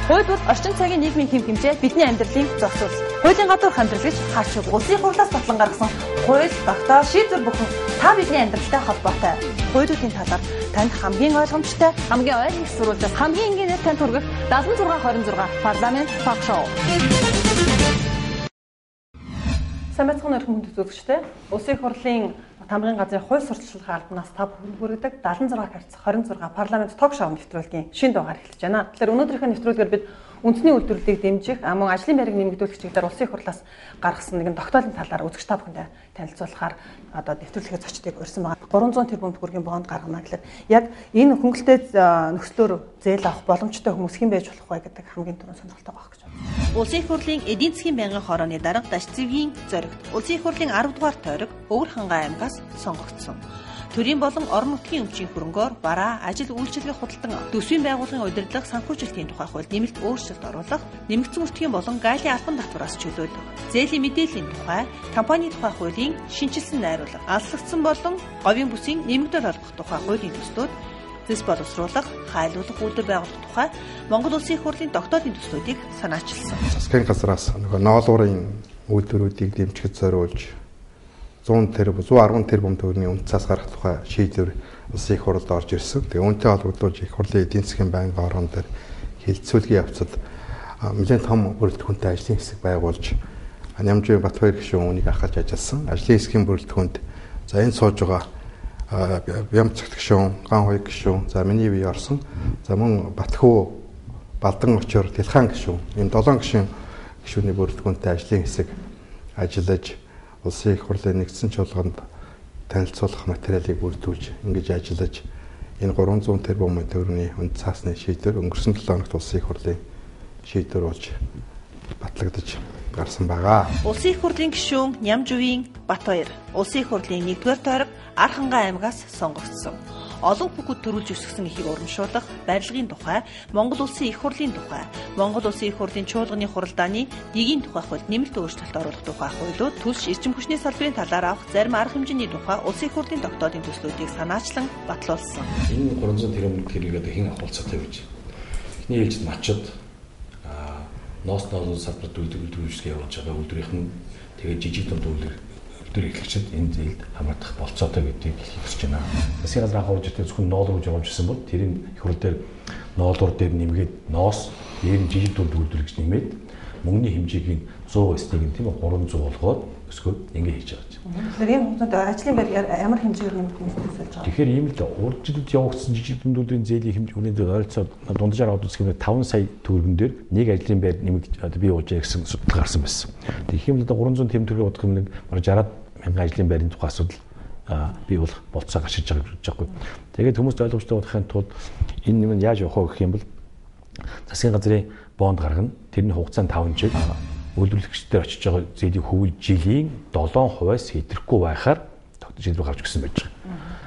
Хууль бол орчин цагийн нийгмийн хэм хэмжээ бидний амьдралын зохицуулалт. Хуулийн гадуур хандвал гэж хаач улсын хурлаас батлан гаргасан хууль, тогтоол, шийдвэр бүхэн та бидний амьдралтай холбоотой. Хуулиудын талаар танд хамгийн ойлгомжтой, хамгийн ойр их сурвалжаас хамгийн энгийнээр танд хүргэх 7626 парламент ток шоу. Сайн байцгаана өрхөн хүнд үзэгчтэй. Улсын хурлын тамгын газрын хууль сурталчилгын албанаас та бүхэнд хүргэдэг 76 харьцах 26 парламент ток шоу нэвтрүүлгийн шинэ дугаар эхэлж байна. Тэгэхээр өнөөдрийнхөө нэвтрүүлгээр бид үндэсний үйлдвэрлэлийг дэмжих, мөн ажлын байрыг нэмэгдүүлэх чиглэлээр улсын хурлаас гаргасан нэгэн тогтоолын талаар үзэгч та бүхэндээ танилцуулахаар одоо нэвтрүүлгээ зочдыг урьсан байгаа. 300 тэрбум төгрөгийн бонд гаргана гэхэлэр яг энэ хөнгөлөлтэй нөхцлөөр зээл авах боломжтой хүмүүс хэн байж болох вэ гэдэг хамгийн түрүүнд сонирхолтой байх гэж байна. Улсын их хурлын эдийн засгийн байнгын хорооны дарга Даш Цэвгийн зоригт улсын их хурлын 10 дугаар тойрог Өвөр хангай аймгаас сонгогдсон. Төрийн болон орон нутгийн өмчийн хөрөнгөөр бараа, ажил үйлчилгээ худалдан төсвийн байгууллагын удирдлага санхүүжилтийн тухай хууль нэмэлт өөрчлөлт оруулах, нэмэгдсэн үртгийн болон галийн албан татвараас чөлөөлөх, зээлийн мэдээллийн тухай, компани тухай хуулийн шинжилсэн найруулга, алслагдсан болон говийн бүсийн нэмэгдэл олгох тухай хуулийн төслүүд, зэс боловсруулах, хайлуулах үйлдвэр байгуулах тухай Монгол Улсын их хурлын тогтоолын төслүүдийг санаачилсан. Засгийн газраас ноолуурын үйлдвэрүүдийг дэмжихэд зориулж 110 тэрбум төгрөгийн үнэцээс гарах тухай шийдвэр улсын их хурлд орж ирсэн. Тэгээ үүнтэй холбогдуулж их хурлын эдийн засгийн байнгын хорон дээр хилцүүлгийн явцад нэлээд том бүрэлдэхүүнтэй ажлын хэсэг байгуулж Нямжийн Батбаяр гишүүн үүнийг ахаж ажилласан. Ажлын хэсгийн бүрэлдэхүүнд за энэ сууж байгаа Бямцагт гишүүн, Ган Хуй гишүүн, за миний бие орсон. За мөн Батхүү, Балдан Очор, Тэлхан гишүүн. Энэ 7 гишүүний бүрэлдэхүүнтэй ажлын хэсэг ажиллаж улсын их хурлын нэгдсэн чуулганд танилцуулах материалыг бүрдүүлж ингэж ажиллаж энэ 300 тэрбум төгрөгийн үнд цаасны шийдвэр өнгөрсөн 7 хоногт улсын их хурлын шийдвэр болж батлагдаж гарсан байгаа. Улсын их хурлын гишүүн Нямжийн Батбаяр улсын их хурлын 1-р тойрог Ар хангай аймгаас сонгогдсон. Олон хүүхэд төрүүлж өсгсөн эхийг урамшуулах, барилгын тухай, Монгол Улсын их хурлын тухай, Монгол Улсын их хурлын чуулганы хуралдааны дэгийн тухай хуульд нэмэлт өөрчлөлт оруулах тухай хуулиуд, төлс эрчим хүчний салбарын талаар авах зарим арга хэмжээний тухай Улсын их хурлын тогтоолын төслүүдийг санаачлан батлуулсан. Энэ 300 тэрбум төгрөгийг хэн авахулцаатай гэж. Эхний ээлжид мачид ноос салбарт үйлдвэрлэлийг явуулж байгаа үйлдвэрийнхэн тэгээд жижиг дунд үйлдвэр эрхлэгчид энэ зээлд хамаатах болцоотой гэдгийг хэлж байна. Засгийн газрын хавьжтай зөвхөн ноолуур гэж явуулжсэн бол тэрийн их хурл дээр ноолуур дээр нэмгээд ноос дээр нь жижиг дунд үйлдвэр гэж нэмээд мөнгөний хэмжээг нь 100 эснийг нь тийм 300 болгоод өсгөөд ингэ хийж байгаа юм. Тэгэхээр энэ хугацаанд ажлын байр ямар хэмжээгээр нэмэх хүмүүс төсөөлж байгаа. Тэгэхээр ийм л урдчилд явагдсан жижиг дунд үйлдвэрийн зээлийн хэмжээнд ойролцоо дунджаар аваад үсгэх 5 сая төгрөгөн дээр нэг ажлын байр нэмэгдэж бий болж байгаа гэсэн судалгаа гарсан байсан. Тэгэхээр юм л 300 тэм төгрөг бодох юм нэг 60 мянган ажлын байрны тухай асуудал бий болох болцоо гарчиж байгаа гэж байгаа. Тэгээд хүмүүст ойлгомжтой болохын тулд энэ юм яаж явах вэ гэх юм бол засгийн газрын бонд гаргана. Тэрний хугацаанд 5 жил үйлдвэрлэгчдээр очиж байгаа зээлийн хөвөл жилийн 7%-аас хэтрэхгүй байхаар шийдвэр гарч өгсөн байж байгаа.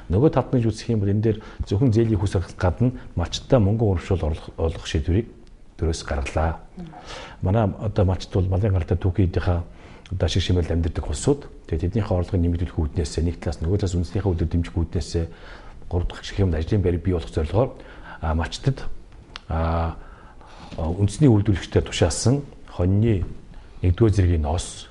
Нөгөө талд нь үзэх юм бол энэ дээр зөвхөн зээлийн хүсэх гадна мачтаа мөнгө урамшуул олох шийдвэрийг дөрөөс гаргалаа. Манай одоо мачт бол малын гаралтай түүхийдийнхаа одоо шиг шимэл амьдардаг улсууд тэгээд тэднийхээ орлогыг нэмэгдүүлэх үүднээс нэг талаас нөгөө талаас үндэснийхээ үйлдвэр дэмжих үүднээс 3 дахь шиг юм ажлын байрыг бий болох зорилгоор мачтад үндэсний үйлдвэрлэгчдээр тушаасан хоньны 1-р зэргийн ноос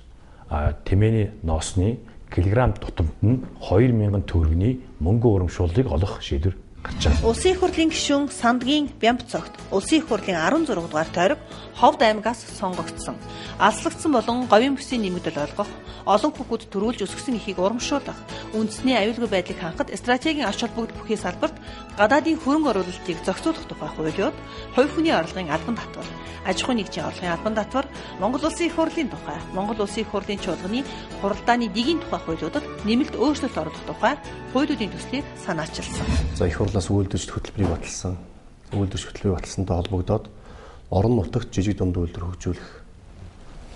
тэмээний ноосны килограмм тутамд нь 2000 төгрөгийн мөнгө урамшууллыг олох шийдвэр гарч байгаа. Улсын их хурлын гишүүн Сандгийн Бямцагт улсын их хурлын 16 дугаар тойрог Ховд аймгаас сонгогдсон. Алслагдсан болон говийн бүсийн нэмэгдэл олгох, олон хүүхэд төрүүлж өсгсөн эхийг урамшуулах, үндэсний аюулгүй байдлыг хангахад стратегийн ач холбогдол бүхий салбарт гадаадын хөрөнгө оруулалтыг зохицуулах тухай хуулиуд, хувь хүний орлогын албан татвар, аж ахуйн нэгжийн орлогын албан татвар, Монгол Улсын их хурлын тухай, Монгол Улсын их хурлын чуулганы хуралдааны дэгийн тухай хуулиудад нэмэлт өөрчлөлт оруулах тухай хуулиудын төслийг санаачилсан. За их хурлаас үйлдвэрч хөтөлбөрийг баталсан. Үйлдвэрч хөтөлбөрийг баталсантай холбогдоод орон нутагт жижиг дунд үйлдвэр хөгжүүлэх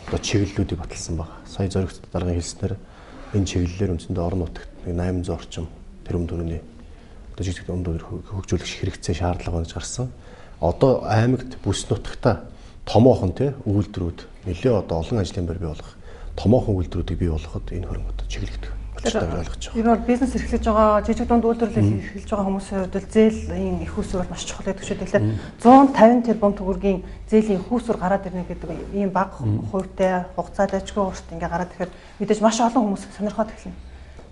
одоо чиглэлүүдийг баталсан байна. Сая зоригт даргын хэлснээр энэ чиглэлээр үндсэндээ орон нутагт 800 орчим тэрбум төгрөгийн одоо жижиг дунд үйлдвэр хөгжүүлэх хэрэгцээ шаардлага байна гэж гарсан. Одоо аймагт бүс нутагта томоохон үйлдвэрүүд нэлээ одоо олон ажлын байр бий болох томоохон үйлдвэрүүдийг бий болгоход энэ хөрөнгө одоо чиглэгдэх болчихлоо ойлгож байгаа. Ер нь бол бизнес эрхлэж байгаа жижиг дунд үйлдвэрлэл эрхлэж байгаа хүмүүсийн хувьд бол зээлийн их усүр бол маш чухал гэдэг шүү. Тэгэхээр 150 тэрбум төгрөгийн зээлийн их усүр гараад ирнэ гэдэг ийм бага хувьтай хугацаад ажгүй урт ингээ гараад ирэхээр мэдээж маш олон хүмүүс сонирхоод эхэлнэ.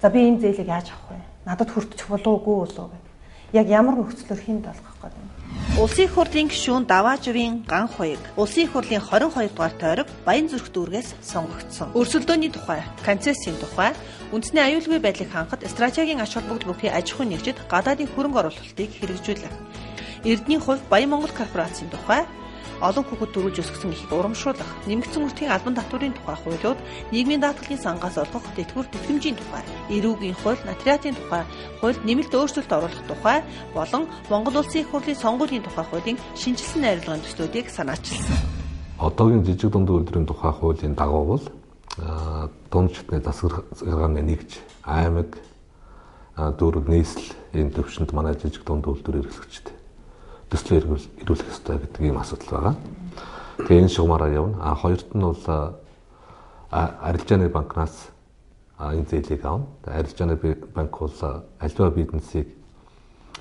За би энэ зээлийг яаж авах вэ? Надад хүртчих болов уу болов вэ? Яг ямар нөхцлөөр хинт олгох гэдэг юм. Улсын их хурлын гишүүн Даваажвын Ган Хуйг Улсын их хурлын 22 дугаар тойрог Баянзүрх дүүргээс сонгогдсон. Өрсөлдөөний тухай, концессийн тухай, үндэсний аюулгүй байдлыг хангахад стратегийн ач холбогдол бүхий аж ахуйн нэгжид гадаадын хөрөнгө оруулалтыг хэрэгжүүлэх. Эрдэнийн хувьд Баян-Монгол корпорацийн тухай, олон хүүхэд төрүүлж өсгсөн их урамшуулах, нэмэгдсэн үртгийн албан татврын тухай хуулиуд, нийгмийн даатгалын сангаас олгох тэтгэвэр тэтгэмжийн тухай, эрүүгийн хууль, нотариатын тухай, хуульд нэмэлт өөрчлөлт оруулах тухай болон Монгол Улсын их хурлын сонгуулийн тухай хуулийн шинжилсэн найруулгын төслүүдийг санаачилсан. Одоогийн жижиг дунд үйлдвэрийн тухай хуулийн дагуу бол дунд шатны засаглалгааны нэгж, аймаг, дүүрэг нийслэл энэ төвшөнд манай жижиг дунд үйлдвэр эрхлэгчтэй төслөө эрүүлэх ёстой гэдэг ийм асуудал байгаа. Тэгээ энэ шугамаараа явна. Хоёрт нь бол арилжааны банкнаас энэ зээлийг авна. Арилжааны банк бол аливаа бизнесийг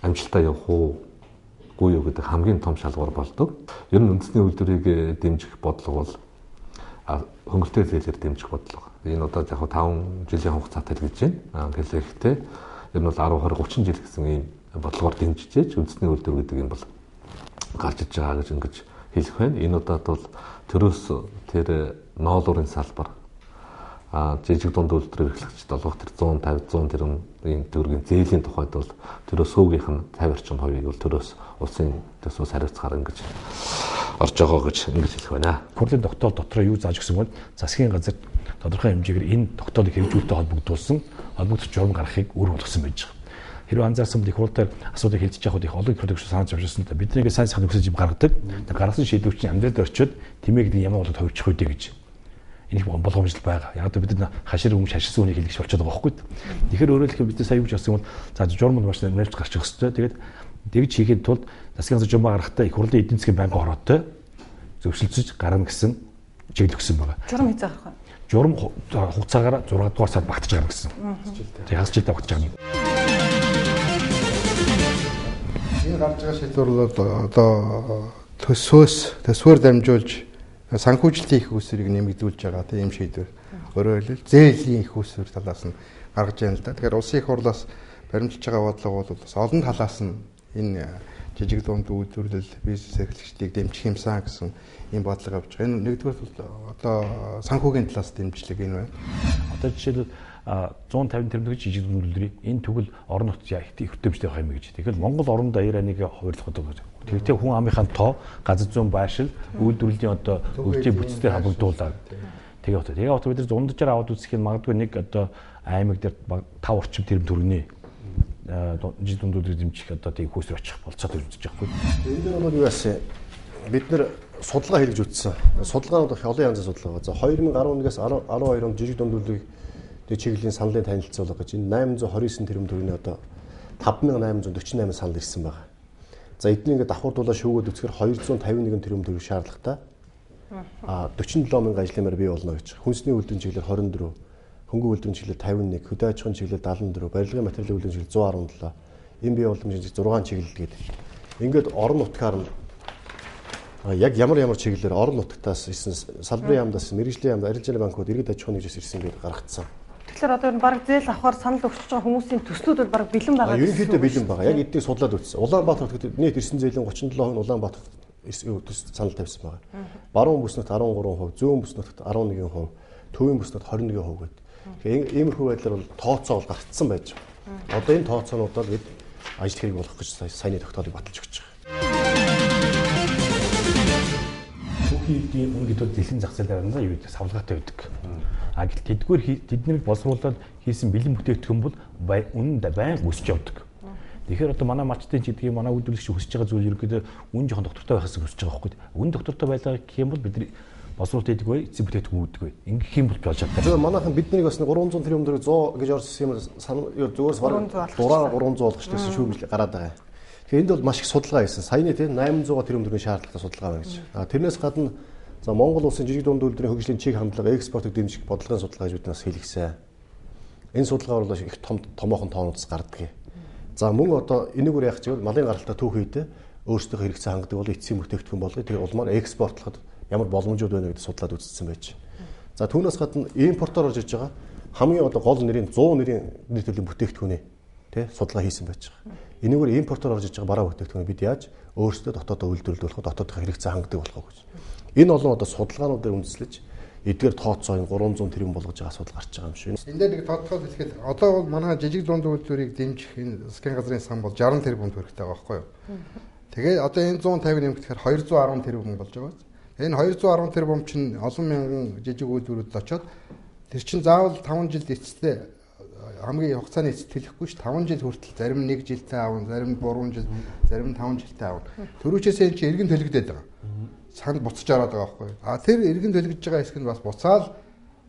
амжилтаа явах уугүй юу гэдэг хамгийн том шалгуур болдог. Ер нь үндэсний үйлдвэрийг дэмжих бодлого бол хөнгөлтэй зээлээр дэмжих бодлого. Энэ одоо яг 5 жилийн хугацаатай л гэж байна. Гэхдээ ер нь бол 10, 20, 30 жил гэсэн ийм бодлогоор дэмжижээч үндэсний үйлдвэр гэдэг юм бол гарч иж байгаа гэж ингэж хэлэх байна. Энэ удаад бол төрөөс тэр ноолуурын салбар жижиг дунд үйлдвэр эрхлэгчид олгох тэр 150, 100 тэрбумын төгрөгийн зээлийн тухайд бол төрөөс сүүгийнх нь 50 орчим хувийг бол төрөөс улсын төсвөөс хариуцахаар ингэж орж байгаа гэж ингэж хэлэх байна. Хурлын тогтоол дотроо юу зааж өгсөн бол засгийн газар тодорхой хэмжээгээр энэ тогтоолыг хэрэгжүүлэлтэд холбогдуулж журам гаргахыг үүрэг болгосон байж байгаа. Хэрвээ анзаарсан бол их хурл дээр асуудыг хэлж яхад их олон их продукт санаж авчихсан та бидний ингээд сайн сайхан нөхцөл юм гаргадаг. Гаргасан шийдвэрчин амьдралд орчиод тэмээг ямар болоод хувирчих үү гэж. Энэ их болгоомжл байгаа. Яг л бид хашир хүмүүс шашилсан үнийг хэлгэж болчиход байгаа байхгүй. Тэгэхээр өөрөөр хэлбэл бид сайн юу гэж болсон бол за журмд маш нэлж гарчих хэвчээ. Тэгээд тэгж хийхэд тулд засгийн газар журмаа гаргахтаа их хурлын эдийн засгийн банк ороотой зөвшөлдсөж гарна гэсэн чиглэл өгсөн байгаа. Журам хийж байгаа хэрэг. Журам хугацаагаар 6 дугаар сард багтаж гарна гэсэн. Тэгээд хагас жилдээ багтаж гарна. Энэ гарч байгаа шийдвэр бол одоо төсвөр дамжуулж санхүүжилтийн их усрыг нэмэгдүүлж байгаа тийм шийдвэр. Өөрөөр хэлбэл зээлийн их усвэр талаас нь гаргаж байна л да. Тэгэхээр улсын их хурлаас баримжилж байгаа бодлого бол бас олон талаас нь энэ жижиг дунд үйлдвэрлэл бизнес эрхлэгчдийг дэмжих юмсан гэсэн ийм бодлого авч байгаа. Энэ нэгдүгээр бол одоо санхүүгийн талаас дэмжлэг энэ байна. Одоо жишээлбэл 150 тэрбум жижиг дунд үйлдвэрийн энэ тэгвэл орон нутгийн их хөтөлбөртэй байх юм гэж. Тэгэхээр Монгол орон даяарыг хуваарлах гэдэг. Тэгвэл хүн амынхаа тоо, газар зүйн байршил, үйлдвэрлэлийн одоо үйлчээ бүтцээр хамбагдуулаад. Тэгээ одоо бид нар зундажаар аваад үзэх юм магадгүй нэг одоо аймаг дээр 5 орчим тэрбум төгрөгийн жижиг дунд үйлдвэр дэмжих одоо тийм хөөсөр очих болцоод үзэж байгаа хгүй. Энд дээр бол юу яасан? Бид нэр судалгаа хийж үзсэн. Судалгаанууд олон янзын судалгаа. За 2011-аас 12 онд жижиг дунд үйлдвэрийг чиглэлийн саналын танилцуулга гэж энэ 829 тэрбум төгрөгийн одоо 5848 санал ирсэн байна. За эднийг ингээд давхардуулаад шүүгээд үзэхээр 251 тэрбум төгрөг шаардлагатай. 47 мянган ажлын байр бий болно гэж. Хүнсний үйлдвэрийн чиглэлээр 24, хөнгөн үйлдвэрийн чиглэлээр 51, хөдөө аж ахуйн чиглэлээр 74, барилгын материалын үйлдвэрийн чиглэлээр 117, энэ бие боломжийн 6 чиглэл гэдэг. Ингээд орон нутгаар нь яг ямар чиглэлээр орон нутгатаас ирсэн салбарын яамдаас мэрэгжлийн яамд арилжааны банкуд иргэд аж ахуйн нэгжээс ирсэн гэж гаргацсан. Тэгэхээр одоо энэ баг зээл авахар санал өгч байгаа хүмүүсийн төслүүд бол баг бэлэн байгаа. Ерөнхийдөө бэлэн байгаа. Яг эднийг судлаад үзсэн. Улаанбаатарт нийт ирсэн зээлийн 37% нь Улаанбаатарт санал тавьсан байгаа. Баруун бүс нутагт 13%, зүүн бүс нутагт 11%, төвийн бүс нутагт 21% гэдэг. Тэгэхээр иймэрхүү байдлаар бол тооцоо бол гарцсан байж байгаа. Одоо энэ тооцоонуудаар бид ажил хэрэг болгох гэж саяны тогтоолыг баталж өгч байгаа. Хүүхдийн өнгөд дэлхийн зах зээл дээр юу гэдэг савлгаатай байдаг. Тэдгээр тэднийг боловсруулаад хийсэн бэлэн бүтээгдэхүүн бол үнэндээ байнга өсөж явдаг. Тэгэхээр одоо манай малчтын ч гэдгийг манай үйлдвэрлэгч хүсэж байгаа зүйл ерөөдөө үн жоохон доктортой байхаас хүсэж байгаа байхгүй. Үн доктортой байлаа гэх юм бол бид боловсруулалт хийдэг бай, эцэг бүтээгдэхүүн үүддэг бай. Ингэх юм бол болж чаддаг. Тэгээ манайхан биднийг бас 300 тэрбум төгрөг 100 гэж орсон юм зүгээрс бараг дураар 300 болгох гэсэн шүүмжил гараад байгаа. Тэгэхээр энд бол маш их судалгаа хийсэн. Саяны тийм 800 тэрбум төгрөгийн шаардлагатай судалгаа байна гэж. Тэрнээс гадна за Монгол улсын жижиг дунд үйлдвэрийн хөгжлийн чиг хандлага экспортыг дэмжих бодлогын судалгаа гэж бид нас хийлгэсэн. Энэ судалгаа бол их томоохон тоонуудаас гардаг. За мөн одоо энэгээр яах гэвэл малын гаралтай түүх хийдэ өөрсдөө хэрэгцээ хангадаг бол эцсийн бүтээгдэхүүн болгоё. Тэгээ улмаар экспортлоход ямар боломжууд байна гэдээ судлаад үзсэн байж. За түүнээс гадна импортоор орж иж байгаа хамгийн одоо гол нэрийн 100 нэрийн нэр төрлийн бүтээгдэхүүнээ тий судалгаа хийсэн байж байгаа. Энэгээр импортоор орж иж байгаа бараа бүтээгдэхүүнээ бид яаж өөрсдөө дотоодоо үйлдвэрлэх дотоодын хэрэгцээ хангадаг болох вэ гэж. Энэ олон одоо судалгаануудаар үндэслэж эдгээр тооцоо 300 тэрбум болгож байгаа асуудал гарч байгаа юм шиг. Энд дээр нэг тодорхойл хэлэхэд одоо бол манай жижиг дунд үйлдвэрийг дэмжих энэ засгийн газрын сан бол 60 тэрбум төгрөгтэй байгаа байхгүй юу? Тэгээд одоо энэ 150 нэмэгдэхээр 210 тэрбум болж байгаа. Энэ 210 тэрбум чинь олон мянган жижиг үйлдвэрүүдэд очоод тэр чинь заавал 5 жил эцэстээ хамгийн хугацааны эцэст хэлэхгүй ш 5 жил хүртэл зарим 1 жилдээ аавн, зарим 3 жил, зарим 5 жилдээ аавн. Төрүүчээс энэ чинь эргэн төлөгдөд байгаа. Санд буцаж ороод байгаа байхгүй. Тэр эргэн төлөгдөж байгаа хэсэг нь бас буцаал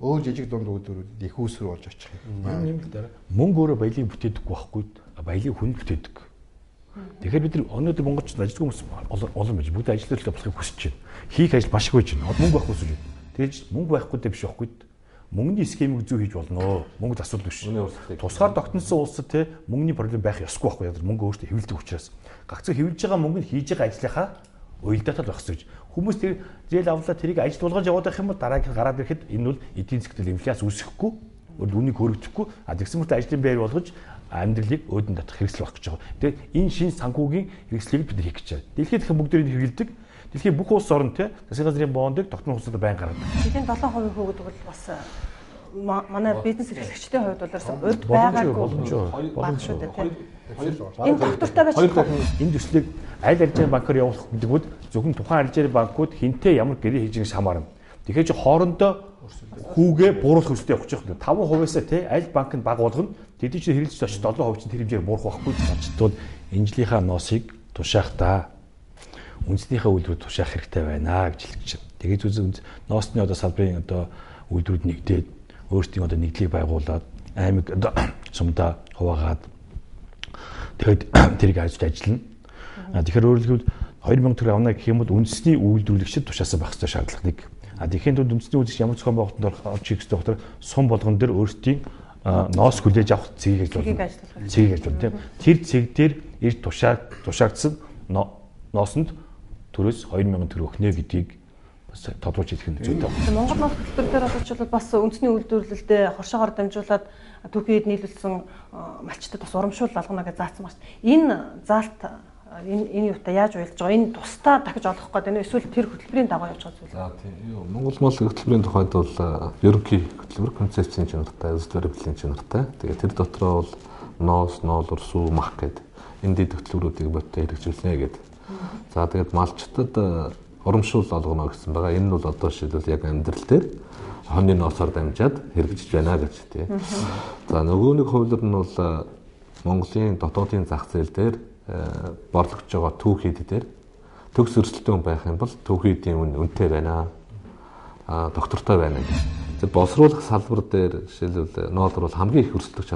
өөр жижиг дунд үйлдвэрүүдэд их үүсвэр болж очих юм. Нэмэлт дараа. Мөнгө өөрөө баялаг бүтээдэггүй байхгүй. Баялаг хүн бүтээдэг. Тэгэхээр бид нар өнөөдөр монголчууд ажилтг хүмүүс олон байж бүгд ажиллаж болохыг хүсэж байна. Хийх ажил маш их байж байна. Мөнгө байхгүй үсэж байна. Тэгэж мөнгө байхгүй дээ биш байхгүй. Мөнгөний схемийг зүү хийж болно. Мөнгө асуудал биш. Тусгаар тогтносон улсад те мөнгөний проблем байх ёсгүй байхгүй. Мөнгө өөртөө хэвлэдэг учраас. Гагцаа хэвлэж байгаа мөнгөнд хийж байгаа ажлынхаа уялдаатай байх гэж. Хүмүүс тэр зээл авлаа тэрийг ажил болгож яваад байх юм бол дараагийн гараад ирэхэд энэ бол эдийн засгийн инфляц үүсэхгүй, үнийг хөрөгдөхгүй, тэгсэн мөртөө ажлын байр болгож амьдралыг өөдөн татах хэрэгсэл болох гэж байгаа. Тэгээд энэ шинэ санхүүгийн хэрэгслийг бид хийх гэж байна. Дэлхийд их бүгдээр нь хэвлэдэг. Дэлхийн бүх улс орн те засгийн газрын бондыг тогтмол хурцлаад байн гаргадаг. Тэдний 7% хөгдөг бол бас манай бизнес эрхлэгчдийн хувьд бол урд байгаагүй боломжтой тийм. Энэ доктортой байж энэ төслийг аль аржийн банкаар явуулах гэдэг нь зөвхөн тухайн аржийн банкуд хинтээ ямар гэрээ хийж байгаас хамаарна. Тэгэхээр чи хоорондоо хүүгээ бууруулах хэрэгтэй явах гэж байна. 5%-аас те аль банк нь баг болгоно. Тэдний чинь хэрэглэж очиж 7% чинь тэр хэмжээр буурах байхгүй болчтууд энэ жилийнхаа ноосыг тушаах та. Үндэснийхээ үйлдвэр тушаах хэрэгтэй байна гэж хэлж байна. Тэгээд үзэн ноосны одоо салбарын одоо үйлдвэрүүд нэгдээд өөрсдийн одоо нэгдлийг байгуулад аймаг одоо сумдаа хуваагаад тэгээд тэрийг ажиллана. Тэгэхээр өөрөлдвөл 2000 төгрөг авна гэх юм бол үндэсний үйлдвэрлэгчид тушаасан байх ёстой шаардлага нэг. Тэгэхээр тул үндэсний үйлдвэрлэгч ямар зохион байгуулалтанд орж ирэх ёстой болохоор сум болгон дээр өөрсдийн ноос хүлээж авах цэгийг ажиллуулна. Цэгийг ажиллуулна тийм. Тэр цэг дээр ирж тушаагдсан ноосонд төрөөс 2000 төгрөг өгнө гэдгийг бас тодруулж хэлэх нь зүйтэй. Монгол ноос хөтөлбөр дээр одоочлол бас үндэсний үйлдвэрлэлдээ хоршоогоор дамжуулаад түүхийд нийлүүлсэн малчтад бас урамшуул алгана гэж заасан байна. Энэ заалт энэ юутай яаж уялж байгаа? Энэ тусдаа дахиж олох гэдэг нь эсвэл тэр хөтөлбөрийн дагуу явж байгаа зүйл. За тийм. Монгол мал хөтөлбөрийн тухайд бол ерөнхий хөтөлбөр концепцийн чанартай, үзэл баримтлалын чанартай. Тэгээд тэр дотроо бол ноос, ноолор, сүү, мах гэдэг энэ дэд хөтөлбөрүүдийг бодтой хэрэгжүүлнэ гэдэг. За тэгээд малчтад урамшуул олгоно гэсэн байгаа. Энэ нь бол одоо шийдвэл яг амьдрал дээр хоньны ноосоор дамжаад хэрэгжиж байна гэж тийм. За нөгөө нэг хувьд нь бол Монголын дотоодын зах зээл дээр борлогдож байгаа түүхийд дээр төгс өрсөлдөөн байх юм бол түүхийдийн үн үнэтэй байна. Доктортой байна гэх. Тэр боловсруулах салбар дээр жишээлбэл ноолор бол хамгийн их өрсөлдөх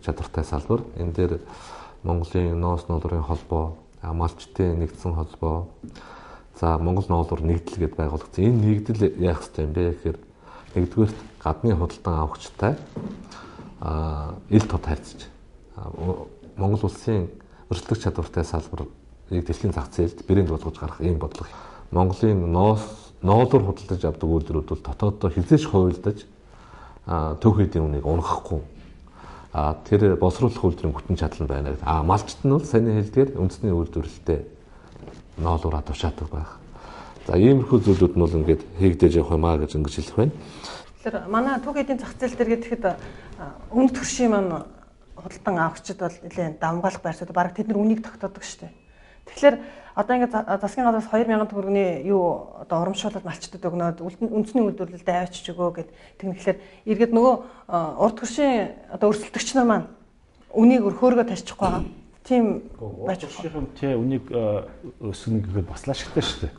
чадвартай салбар. Энэ дээр Монголын ноос ноолорын холбоо, малчтын нэгдсэн холбоо, за Монгол ноолор нэгдэл гэдээ байгуулагдсан. Энэ нэгдэл яах ёстой юм бэ гэхээр нэгдүгээр гадны худалдан авахчтай ил тод харьцаж Монгол улсын өрсөлдөх чадвартай салбарыг дэлхийн зах зээлд брэнд болгож гарах ийм бодлого. Монголын ноолор худалдаж авдаг үйлдвэрүүд бол дотооддоо хязгаарч хувилдаж түүхийдийн үнийг унгахгүй. Тэр боловсруулах үйлдвэрийн бүтэн чадал нь байна. Малчт нь бол саяны хэлдгээр үндэсний үйлдвэрлэлтэй ноолороо тушаадаг байх. За иймэрхүү зүйлүүд нь бол ингээд хийгдэж явах юмаа гэж ингэж хэлэх байна. Тэгэхээр манай түүхийдийн зах зээл дээр гэхэд өмнөд төршийн маань худалдан авахчид бол нэлээд давмгаалах байрсууд бараг тэд нар үнийг тогтоодог шүү дээ. Тэгэхээр одоо ингээд засгийн газраас 2000 төгрөгийн юу одоо урамшуулалт малчтад өгнөд үндэсний үйлдвэрлэлд авчиж өгөө гэд тэгэхээр эргээд нөгөө урд төршийн одоо өрсөлдөгч нар маань үнийг хөөргөө тарьчихгүй байгаа. Тийм байж байгаа. Тий үнийг өсгөнө гэхэд бас л ашигтай шүү дээ.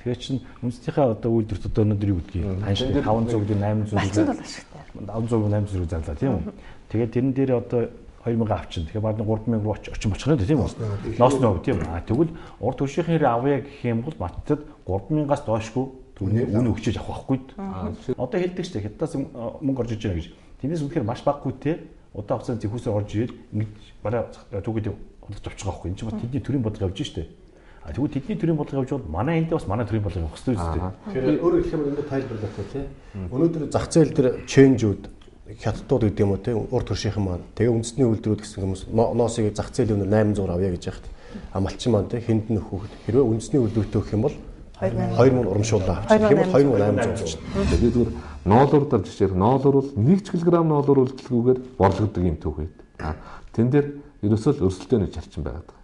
Тэгээ чин үндэснийхээ одоо үйлдвэрт одоо өнөөдөр юу гэдгийг ханшиг 500 гэдэг 800 бол ашигтай. 500 800 зарлаа тийм үү. Тэгээд тэрэн дээр одоо 2000 авчин. Тэгэхээр баг 3000 руу очих нь тийм үү? Ноосны хувь тийм. Тэгвэл урд төршийнхээ хэрэг авъя гэх юм бол батцад 3000-аас доошгүй үн өгчөж авах байхгүй. Одоо хэлдэг шүү дээ. Хятадаас мөнгө орж иж байгаа гэж. Тэрнээс үнэхээр маш баггүй те удаан хугацаанд зэхүүсээр орж ирээд ингэж бараа түүгээд олдож авчих байгаа хгүй. Энд чинь бас тэдний төрийн бодлого явж штэ. А тэгвэл тэдний төрийн бодлого явж бол манай энд бас манай төрийн бодлого явах хэрэгтэй үстэй. Тэгэхээр өөрөөр хэлбэл энэ тайлбарлалтай тий. Өнөөдөр зах зээл дээр ченжүүд хятадууд гэдэг юм уу тий урд төршийнхэн маань тэгээ үндэсний үйлдвэрүүд гэсэн хүмүүс ноосыг зах зээлийн өнөр 800 авъя гэж яхад амалчин маань тий хэнд нь нөхөхөд хэрвээ үндэсний үйлдвэртэй өгөх юм бол 2000 урамшууллаа авчих юм бол 2800 чинь. Тэгээд зүгээр ноолуур дарж жишээ ноолуур бол 1 кг ноолуур үйлдэлгүйгээр борлогддог юм түүх байд. Тэн дээр ерөөсөө л өрсөлдөөний зарчим байгаад байгаа.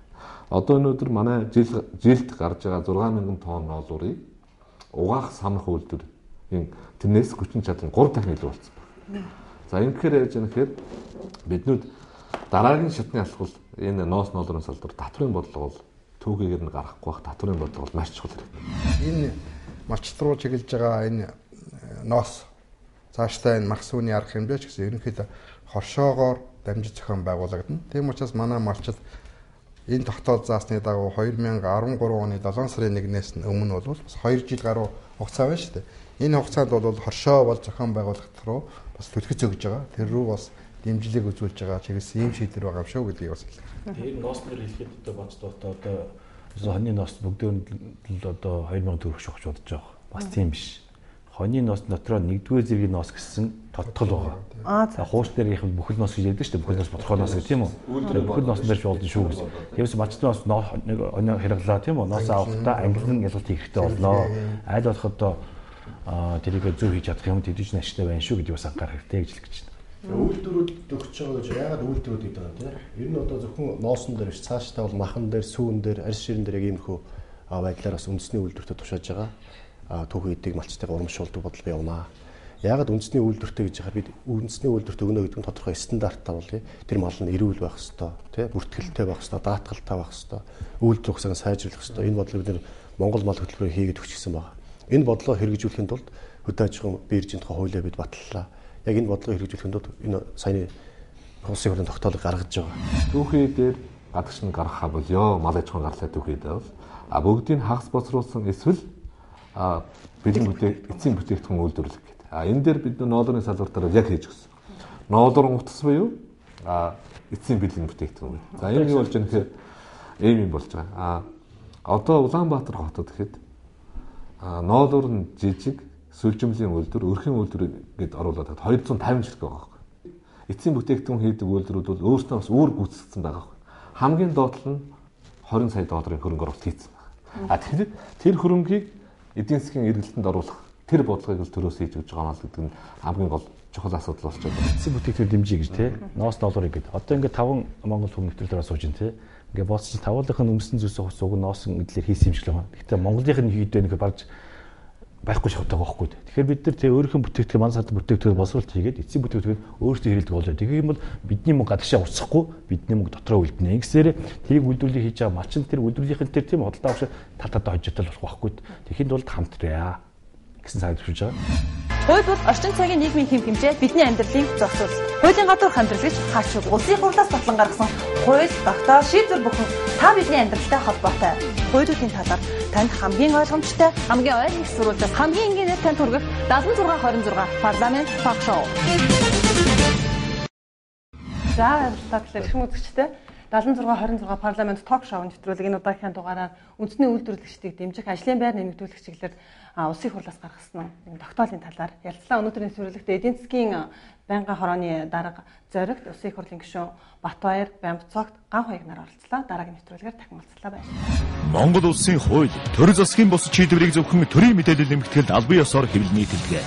Одоо өнөөдөр манай жилд гарч байгаа 6000 тонн ноолуурыг угаах самрах үйлдвэр тэрнээс хүчин чадал 3 дахин илүү болсон байна. За ингэхээр яаж яах гэхээр биднүүд дараагийн шатны алхвал энэ ноос ноолуурын салбар татврын бодлого бол түүгээр нь гарахгүй бах татврын бодлого бол маш чухал хэрэгтэй. Энэ малчт руу чиглэж байгаа энэ ноос цаашдаа энэ мах сүүний арга хэмжээ ч гэсэн ерөнхийдөө хоршоогоор дамжиж зохион байгуулагдана. Тийм учраас манай малчид энэ тогтоол заасны дагуу 2013 оны 7 сарын 1-ээс өмнө бол бас 2 жил гаруй хугацаа байна шүү дээ. Энэ хугацаанд бол хоршоо бол зохион байгуулалт руу бас түлхэж өгж байгаа. Тэр рүү бас дэмжлэг үзүүлж байгаа. Чигээс ийм шийдвэр байгаа юм шүү гэдгийг бас хэлээ. Тэгээд ноос нэр хэлэхэд одоо боцтой одоо хоньны ноос бүгдөө одоо 2000 төгрөг шогч бодож байгаа. Бас тийм биш. Хоньны ноос дотроо 1-р зэргийн ноос гэсэн тодтол байгаа. За хууч дээрийнх нь бүхэл ноос гэж ярьдаг шүү дээ. Бүхэл ноос бодлого ноос гэх тийм үү? Бүхэл ноос дээр шуулдан шүү гэсэн. Тэрээс малчтын ноос оноо хэрэглаа тийм үү? Ноос авахдаа ангилан ялгалт хийх хэрэгтэй болноо. Айл болох одоо тэрийг зөв хийж чадах юм тэдэж ашигтай байна шүү гэдэг бас анхаарах хэрэгтэй гэж хэлж байна. Үйлдвэрүүд өгч байгаа гэж яагаад үйлдвэрүүд гэдэг юм те? Ер нь одоо зөвхөн ноосон дээр биш цаашдаа бол махан дээр, сүүн дээр, арьс ширэн дээр яг иймэрхүү байдлаар бас үндэсний үйлдвэртэй тушааж байгаа. Түүх эдийг малчтайгаа урамшуулдаг бодлого явнаа. Яагаад үндэсний үйлдвэртэй гэж яхаар бид үндэсний үйлдвэрт өгнө гэдэг нь тодорхой стандарттай бол тэр мал нь эрүүл байх ёстой, тий бүртгэлтэй байх ёстой, даатгалтай байх ёстой, үйлдвэр ухсааг сайжруулах ёстой. Энэ бодлого бид Монгол мал хөтөлбөрөөр хийгээд өгчихсэн байна. Энэ бодлого хэрэгжүүлэхэд тулд хөдөө аж ахуйн биржийн тухай хуулиа бид батллаа. Яг энэ бодлого хэрэгжүүлэхэд тулд энэ саяны улсын хурлын тогтоолыг гаргаж байгаа. Түүхий дээр гадагш нь гаргахаа болёо, мал аж ахуйн гарлаа түүхий дээр бол бүгдийг хагас боцруулсан эсвэл бэлэн эцсийн бүтээгдэхүүн үйлдвэрлэх гэдэг. Энэ дээр бид ноолуурын салбар дээр яг хийж өгсөн. Ноолуурын утас буюу эцсийн бэлэн бүтээгдэхүүн. За энэ юу болж байгаа нэхэр ийм болж байгаа. Одоо Улаанбаатар хотод гэхэд ноолуур нь жижиг сүлжимлийн үйлдвэр, өрхийн үйлдвэр гэд оруулаад 250 жилг байгаа байхгүй. Эцсийн бүтээгдэхүүн хийдэг үйлдвэрүүд бол өөрсдөө бас өөр гүйцэтгэсэн байгаа байхгүй. Хамгийн доотлол нь 20 сая долларын хөрөнгө оруулалт хийсэн байна. Тэгэхээр тэр хөрөнгийг эдийн засгийн эргэлтэнд оруулах тэр бодлогыг л төрөөс хийж өгч байгаа мал гэдэг нь хамгийн гол чухал асуудал болж байгаа. Эцсийн бүтээгдэхүүн дэмжиж гэж тий ноос долларыг гээд одоо ингээд 5 Монгол хүн нэвтрүүлгээр сууж ин тий ингээд бооцч тавуулынх нь өмсөн зүйлс ухс уг ноос гэдлэр хийсэн юм шиг л байна. Гэхдээ Монголынх нь хийдэ нэг барж байхгүй шавтаа байхгүй. Тэгэхээр бид нар тий өөрийнхөө бүтээгдэхүүн ман сард бүтээгдэхүүн боловсруулалт хийгээд эцсийн бүтээгдэхүүн өөрсдөө хэрэглэдэг болоо. Тэгэх юм бол бидний мөнгө гадагшаа уцсахгүй бидний мөнгө дотроо үлдэнэ. Ингэсээр тэрийг үйлдвэрлэлийг хийж байгаа малчин тэр үйлдвэрлэлийн тэр тийм худалдаа авах тал талаа хожигдол болох байхгүй. Тэгэхэд бол хамтраа гэсэн цаг төвшөж байгаа. Хууль бол орчин цагийн нийгмийн хэм хэмжээ бидний амьдралын зохицуул. Хуулийн гадуур хамтрагч хаашиг улсын хурлаас батлан гаргасан хууль, тогтоол, шийдвэр бүхэн та бидний амьдралтай холбоотой. Хуулиудын талаар танд хамгийн ойлгомжтой, хамгийн ойр их сурвалжаас хамгийн энгийнээр танд хүргэх 7626 парламент ток шоу. За баярлалаа гэх үзэгчтэй 7626 парламент ток шоу нэвтрүүлэг энэ удаагийн дугаараар үндэсний үйлдвэрлэгчдийг дэмжих ажлын байр нэмэгдүүлэх чиглэлээр улсын хурлаас гаргасан тогтоолын талаар ярилцлаа. Өнөөдрийн нэвтрүүлэгт эдийн засгийн байнгын хорооны дарга зоригт улсын хурлын гишүүн Батбаяр, Бямбцогт, Ганхаяг нар оролцлоо. Дараагийн нэвтрүүлгээр дахин уулзлаа баярлалаа. Монгол улсын хууль, төр засгийн бус шийдвэрийг зөвхөн төрийн мэдээлэл нэмэгдэлд албан ёсоор хэвлэл нийтэлдэг.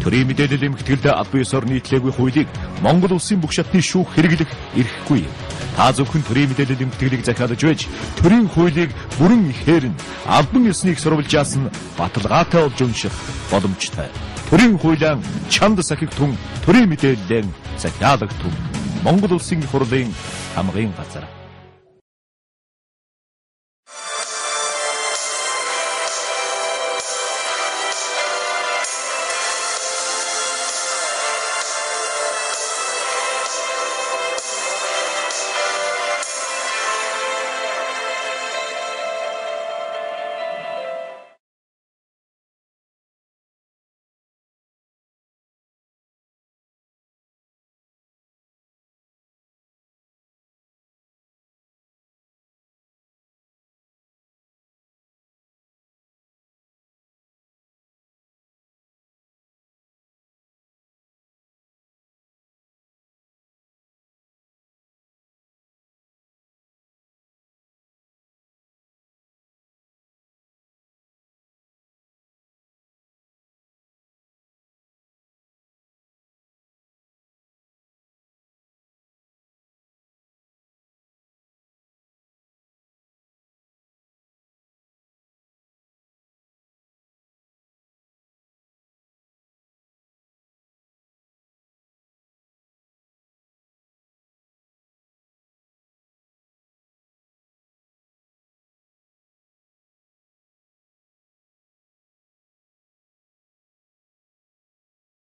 Төрийн мэдээлэл нэмэгдэлд албан ёсоор нийтлээгүй хуулийг Монгол улсын бүх шатны шүүх хэрэглэх эрхгүй. Та зөвхөн төрийн мэдээлэл нэмэгдэлийг захиалж байж, төрийн хуулийг бүрэн ихээр нь албан ёсныг сурвалжаас нь баталгаатай болж унших боломжтой. Төрийн хуулиан чанд сахигтун төрийн мэдээллийн захиалгатун Монгол улсын хурлын хамгийн газар.